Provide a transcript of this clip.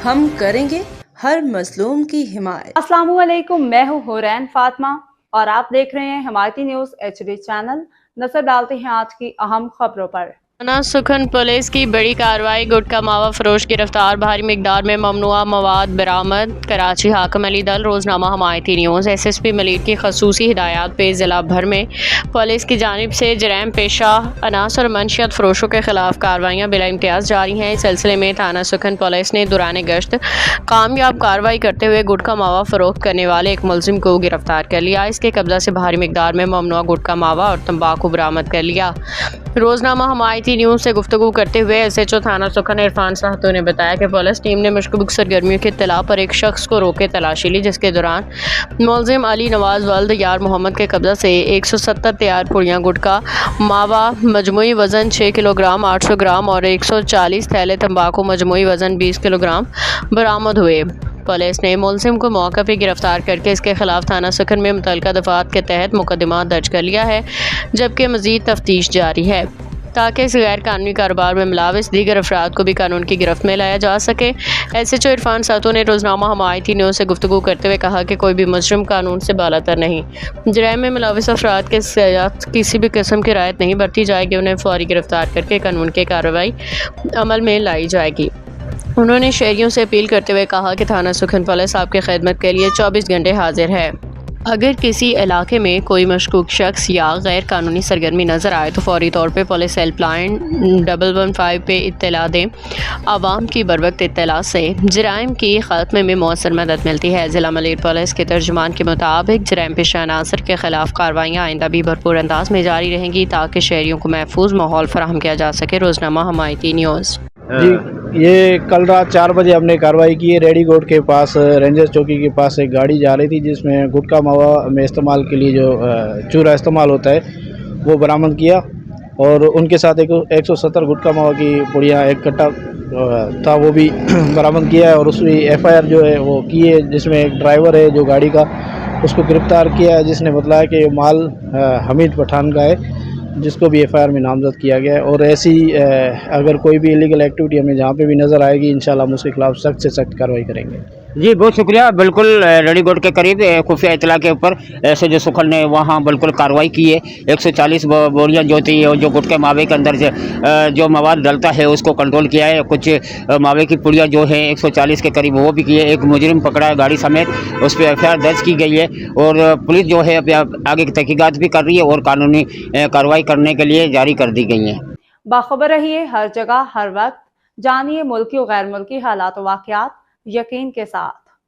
ہم کریں گے ہر مظلوم کی حمایت۔ السلام علیکم، میں ہوں حورین فاطمہ اور آپ دیکھ رہے ہیں حمایتی نیوز HD چینل۔ نظر ڈالتے ہیں آج کی اہم خبروں پر۔ تھانہ سکھن پولیس کی بڑی کارروائی، گٹکا ماوا فروش گرفتار، بھاری مقدار میں ممنوعہ مواد برآمد۔ کراچی۔ حاکم علی دل، روزنامہ حمایتی نیوز۔ SSP ملیر کی خصوصی ہدایات پہ ضلع بھر میں پولیس کی جانب سے جرائم پیشہ عناصر اور منشیات فروشوں کے خلاف کارروائیاں بلا امتیاز جاری ہیں۔ اس سلسلے میں تھانہ سکھن پولیس نے دوران گشت کامیاب کارروائی کرتے ہوئے گٹکا ماوا فروخت کرنے والے ایک ملزم کو گرفتار کر لیا۔ اس کے قبضہ سے بھاری مقدار میں ممنوعہ گٹکا ماوا اور تمباکو برآمد کر لیا۔ روزنامہ حمایتی نیوز سے گفتگو کرتے ہوئے SHO تھانہ سکھن عرفان ساہتو نے بتایا کہ پولیس ٹیم نے مشکوک سرگرمیوں کی اطلاع پر ایک شخص کو روکے تلاشی لی، جس کے دوران ملزم علی نواز ولد یار محمد کے قبضہ سے 170 تیار پوڑیاں گٹکا ماوا مجموعی وزن 6 کلوگرام 800 گرام اور 140 تھیلے تمباکو مجموعی وزن 20 کلوگرام برآمد ہوئے۔ پولیس نے ملزم کو موقع پہ گرفتار کر کے اس کے خلاف تھانہ سکھن میں متعلقہ دفعات کے تحت مقدمہ درج کر لیا ہے، جبکہ مزید تفتیش جاری ہے تاکہ اس غیر قانونی کاروبار میں ملوث دیگر افراد کو بھی قانون کی گرفت میں لایا جا سکے۔ SHO عرفان ساہتو نے روزنامہ حمایتی نیوز سے گفتگو کرتے ہوئے کہا کہ کوئی بھی مجرم قانون سے بالاتر نہیں۔ جرائم میں ملوث افراد کے ساتھ کسی بھی قسم کی رعایت نہیں برتی جائے گی، انہیں فوری گرفتار کر کے قانون کی کارروائی عمل میں لائی جائے گی۔ انہوں نے شہریوں سے اپیل کرتے ہوئے کہا کہ تھانہ سکھن پولیس آپ کی خدمت کے لیے 24 گھنٹے حاضر ہے۔ اگر کسی علاقے میں کوئی مشکوک شخص یا غیر قانونی سرگرمی نظر آئے تو فوری طور پہ پولیس ہیلپ لائن 115 پہ اطلاع دیں۔ عوام کی بروقت اطلاع سے جرائم کی خاتمے میں مؤثر مدد ملتی ہے۔ ضلع ملیر پولیس کے ترجمان کے مطابق جرائم پیشہ عناصر کے خلاف کارروائیاں آئندہ بھی بھرپور انداز میں جاری رہیں گی تاکہ شہریوں کو محفوظ ماحول فراہم کیا جا سکے۔ روزنامہ حمایتی نیوز۔ جی، یہ کل رات 4 بجے ہم نے کارروائی کی ہے۔ ریڈی گوٹ کے پاس رینجر چوکی کے پاس ایک گاڑی جا رہی تھی جس میں گٹکا ماوا میں استعمال کے لیے جو چورا استعمال ہوتا ہے وہ برآمد کیا، اور ان کے ساتھ 170 گٹکا ماوا کی پڑیاں، ایک کٹا تھا وہ بھی برآمد کیا ہے، اور اس کی FIR جو ہے وہ کی ہے، جس میں ایک ڈرائیور ہے جو گاڑی کا، اس کو گرفتار کیا ہے، جس نے بتلایا کہ یہ مال حمید پٹھان کا ہے، جس کو بھی FIR میں نامزد کیا گیا ہے۔ اور ایسی اگر کوئی بھی انلیگل ایکٹیویٹی ہمیں جہاں پہ بھی نظر آئے گی، انشاءاللہ ہم اس کے خلاف سخت سے سخت کارروائی کریں گے۔ جی بہت شکریہ۔ بالکل ریڈی گوٹ کے قریب خفیہ اطلاع کے اوپر SHO سکھن نے وہاں بالکل کارروائی کی ہے۔ 140 بوریاں جو تھی اور جو گٹکے ماوے کے اندر جو مواد ڈلتا ہے اس کو کنٹرول کیا ہے۔ کچھ ماوے کی پڑیاں جو ہیں 140 کے قریب وہ بھی کی ہے۔ ایک مجرم پکڑا ہے گاڑی سمیت، اس پہ FIR درج کی گئی ہے، اور پولیس جو ہے آگے کی تحقیقات بھی کر رہی ہے اور قانونی کارروائی کرنے کے لیے جاری کر دی گئی ہیں۔ باخبر رہیے ہر جگہ ہر وقت، جانیے ملکی و غیر ملکی حالات و واقعات یقین کے ساتھ۔